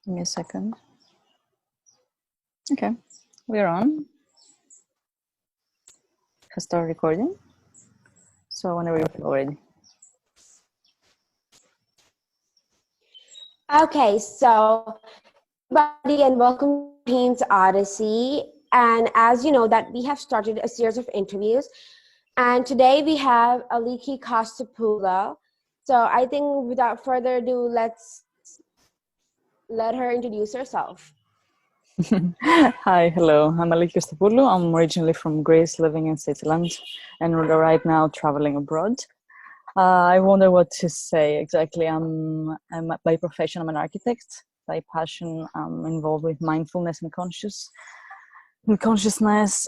Give me a second. Okay, we're on. Has started recording. So whenever you're ready. Okay, so everybody and welcome to Teens Odyssey. And as you know that we have started a series of interviews, and today we have Aliki Ko. So I think without further ado, let's let her introduce herself. Hi, hello. I'm Aliki Ko. I'm originally from Greece, living in Switzerland, and right now traveling abroad. I wonder what to say exactly. I'm by profession, I'm an architect. By passion, I'm involved with mindfulness and consciousness,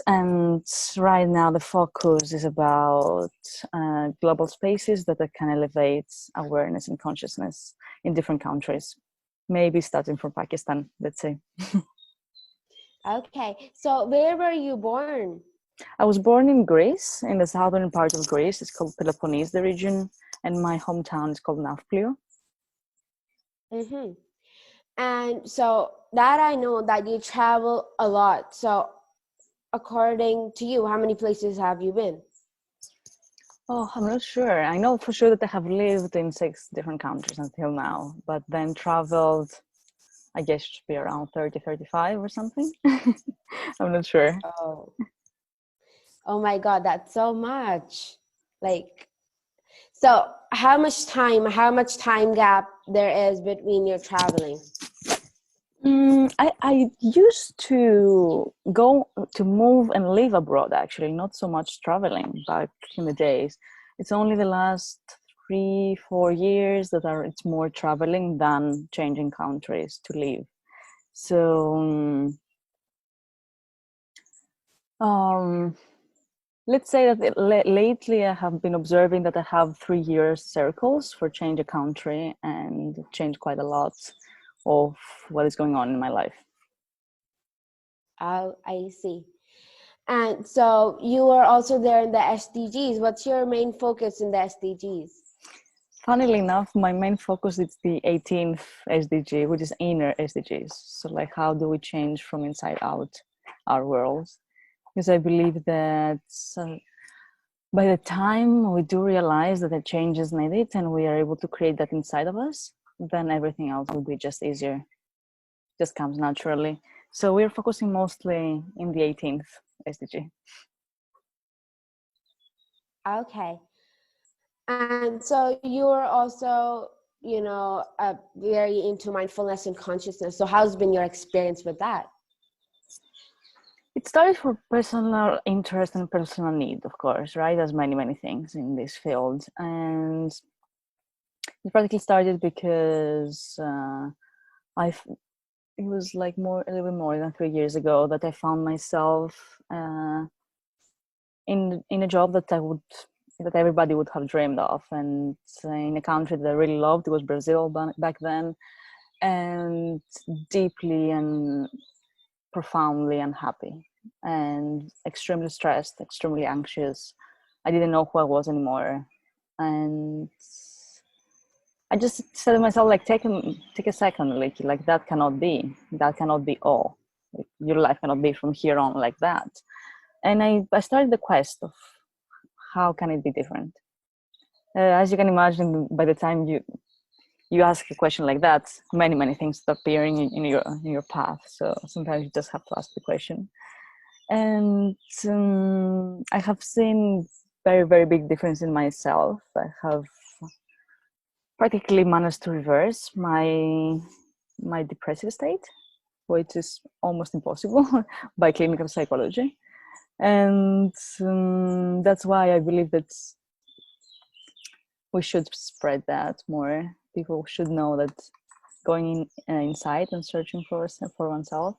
and right now the focus is about global spaces that can elevate awareness and consciousness in different countries. Maybe starting from Pakistan, let's say. Okay, so where were you born? I was born in Greece, in the southern part of Greece. It's called Peloponnese, the region, and my hometown is called Nafplio. Mm-hmm. And so that I know that you travel a lot. So according to you, how many places have you been? Oh, I'm not sure. I know for sure that I have lived in 6 different countries until now, but then traveled, I guess it should be around 30, 35 or something. I'm not sure. Oh my God, that's so much. So how much time gap there is between your traveling? I used to move and live abroad, actually, not so much traveling back in the days. It's only the last 3-4 years that it's more traveling than changing countries to live. So let's say that lately I have been observing that I have 3-year circles for change a country, and change quite a lot of what is going on in my life. Oh, I see. And so you are also there in the SDGs. What's your main focus in the SDGs? Funnily enough, my main focus is the 18th SDG, which is inner SDGs. So like, how do we change from inside out our worlds? Because I believe that by the time we do realize that the change is needed and we are able to create that inside of us, then everything else will be just easier, just comes naturally. So we're focusing mostly in the 18th SDG. Okay. And so you're also, very into mindfulness and consciousness. So how's been your experience with that? It started for personal interest and personal need, of course, right? As many, many things in this field. And it practically started because it was like a little bit more than 3 years ago that I found myself in a job that everybody would have dreamed of, and in a country that I really loved. It was Brazil back then, and deeply and profoundly unhappy and extremely stressed, extremely anxious. I didn't know who I was anymore, and I just said to myself, like, take a second, like that cannot be all. Like, your life cannot be from here on like that. And I started the quest of how can it be different. As you can imagine, by the time you ask a question like that, many things start appearing in your path. So sometimes you just have to ask the question. And I have seen very, very big difference in myself. I have practically managed to reverse my depressive state, which is almost impossible by clinical psychology. And that's why I believe that we should spread that more. People should know that going inside and searching for oneself,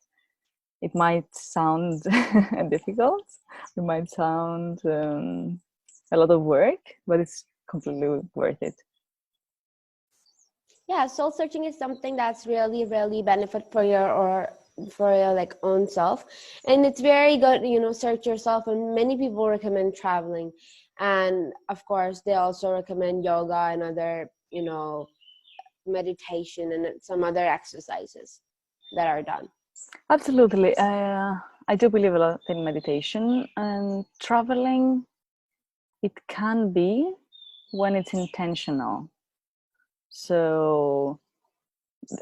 it might sound difficult, it might sound a lot of work, but it's completely worth it. Yeah, soul searching is something that's really, really benefit for your like own self, and it's very good. Search yourself, and many people recommend traveling, and of course they also recommend yoga and other meditation and some other exercises. that are done? Absolutely. I do believe a lot in meditation, and traveling, it can be when it's intentional. So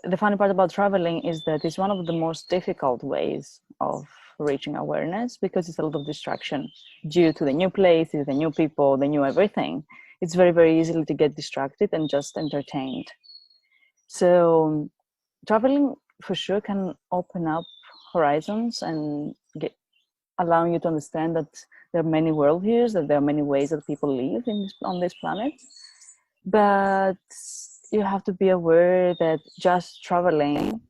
the funny part about traveling is that it's one of the most difficult ways of reaching awareness, because it's a lot of distraction due to the new places, the new people, the new everything. It's very, very easily to get distracted and just entertained. So traveling for sure can open up horizons and allowing you to understand that there are many worldviews, that there are many ways that people live on this planet. But you have to be aware that just traveling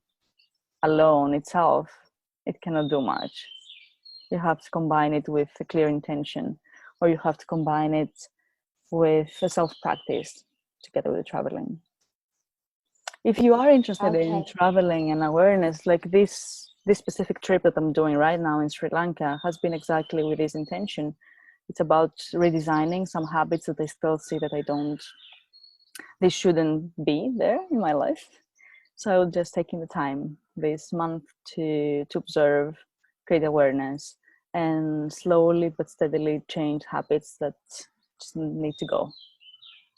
alone itself, it cannot do much. You have to combine it with a clear intention, or you have to combine it with a self-practice together with traveling. If you are interested in Okay. traveling and awareness, like this specific trip that I'm doing right now in Sri Lanka has been exactly with this intention. It's about redesigning some habits that I still see that they shouldn't be there in my life. So just taking the time this month to observe, create awareness, and slowly but steadily change habits that just need to go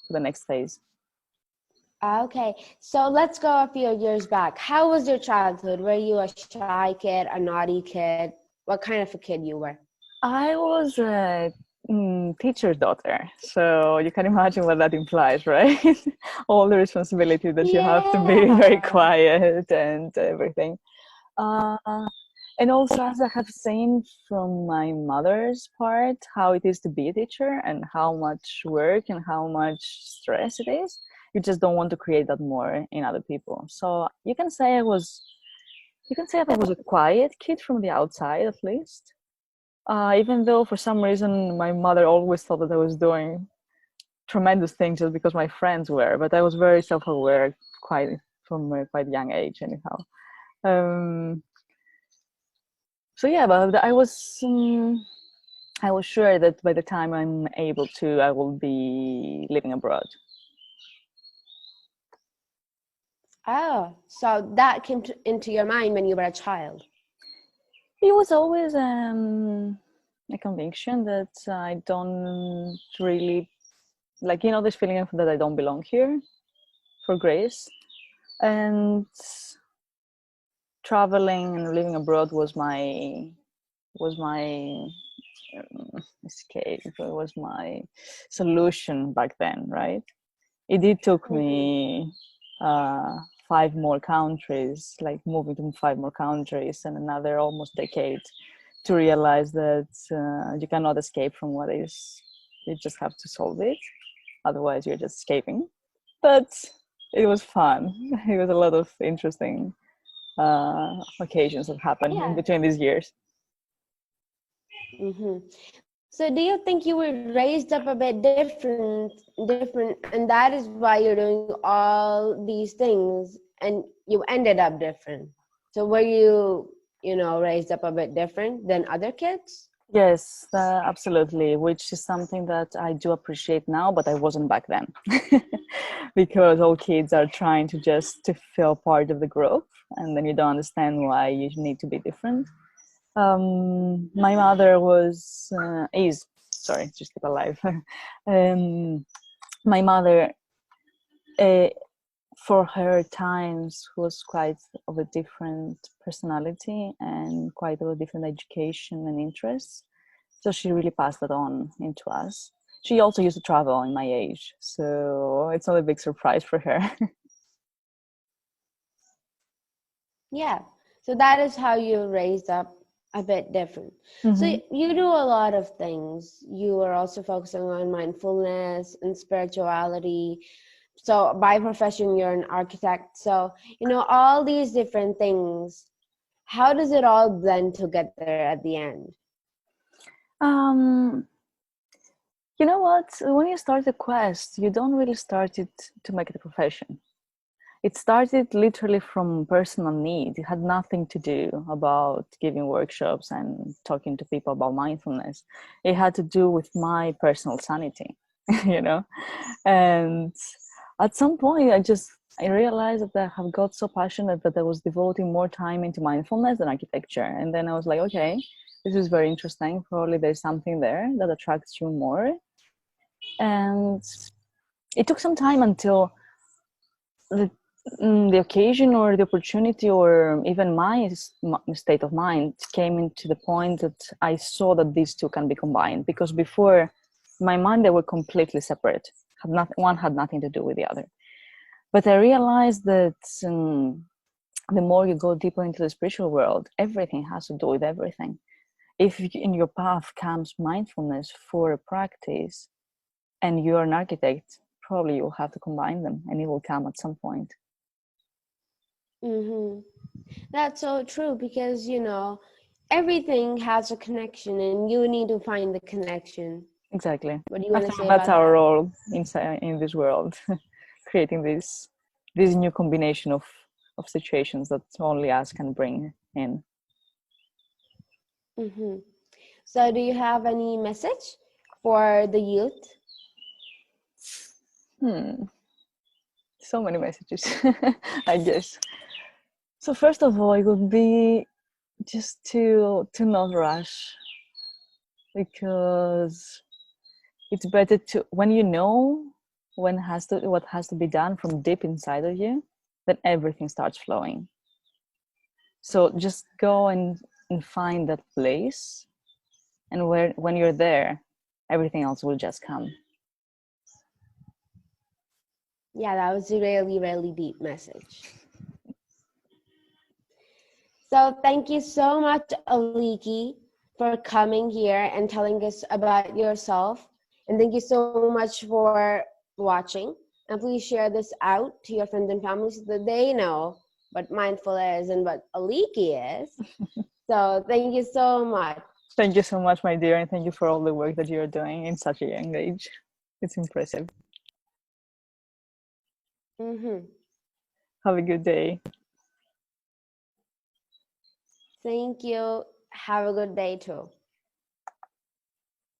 to the next phase. Okay, so let's go a few years back. How was your childhood? Were you a shy kid, a naughty kid? What kind of a kid you were? I was a teacher's daughter, so you can imagine what that implies, right? All the responsibility that you have to be very Yeah. quiet and everything. Uh, and also, as I have seen from my mother's part, how it is to be a teacher and how much work and how much stress it is. You just don't want to create that more in other people. So you can say that I was a quiet kid from the outside, at least. Even though for some reason my mother always thought that I was doing tremendous things just because my friends were, but I was very self-aware quite from a quite young age, anyhow. Um, so yeah, but I was sure that by the time I'm able to, I will be living abroad. Oh, so that came into your mind when you were a child. It was always a conviction that I don't really like, this feeling of that I don't belong here for grace, and traveling and living abroad was my escape. It was my solution back then, right? It did took Mm-hmm. me uh, 5 more countries, like moving to 5 more countries, and another almost decade to realize that you cannot escape from what is. You just have to solve it. Otherwise, you're just escaping. But it was fun. It was a lot of interesting occasions that happened in Yeah. between these years. Mm-hmm. So do you think you were raised up a bit different, and that is why you're doing all these things, and you ended up different? So were you raised up a bit different than other kids? Yes, absolutely, which is something that I do appreciate now, but I wasn't back then. Because all kids are trying to just to feel part of the group, and then you don't understand why you need to be different. My mother is sorry, just keep alive. My mother, uh, for her times, was quite of a different personality and quite of a different education and interests. So she really passed that on into us. She also used to travel in my age, so it's not a big surprise for her. Yeah. So that is how you raised up a bit different. So Hmm. you do a lot of things. You are also focusing on mindfulness and spirituality. So by profession, you're an architect. So, all these different things, how does it all blend together at the end? Um, you know what? When you start a quest, you don't really start it to make it a profession. It started literally from personal need. It had nothing to do about giving workshops and talking to people about mindfulness. It had to do with my personal sanity, you know? And at some point, I realized that I have got so passionate that I was devoting more time into mindfulness than architecture. And then I was like, okay, this is very interesting. Probably there's something there that attracts you more. And it took some time until the, the occasion or the opportunity or even my state of mind came into the point that I saw that these two can be combined. Because before, in my mind, they were completely separate. One had nothing to do with the other. But I realized that the more you go deeper into the spiritual world, everything has to do with everything. If in your path comes mindfulness for a practice and you're an architect, probably you'll have to combine them and it will come at some point. Mm-hmm. That's so true because, everything has a connection and you need to find the connection. Exactly. What do you I want to think say that's about our that? role in this world, creating this new combination of situations that only us can bring in. Mm-hmm. So, do you have any message for the youth? So many messages, I guess. So first of all, it would be just to not rush, because it's better to, when you know what has to be done from deep inside of you, then everything starts flowing. So just go and find that place, and when you're there, everything else will just come. Yeah, that was a really, really deep message. So, thank you so much, Aliki, for coming here and telling us about yourself. And thank you so much for watching. And please share this out to your friends and family so that they know what mindful is and what Aliki is. So, thank you so much. Thank you so much, my dear, and thank you for all the work that you're doing in such a young age. It's impressive. Mm-hmm. Have a good day. Thank you. Have a good day too.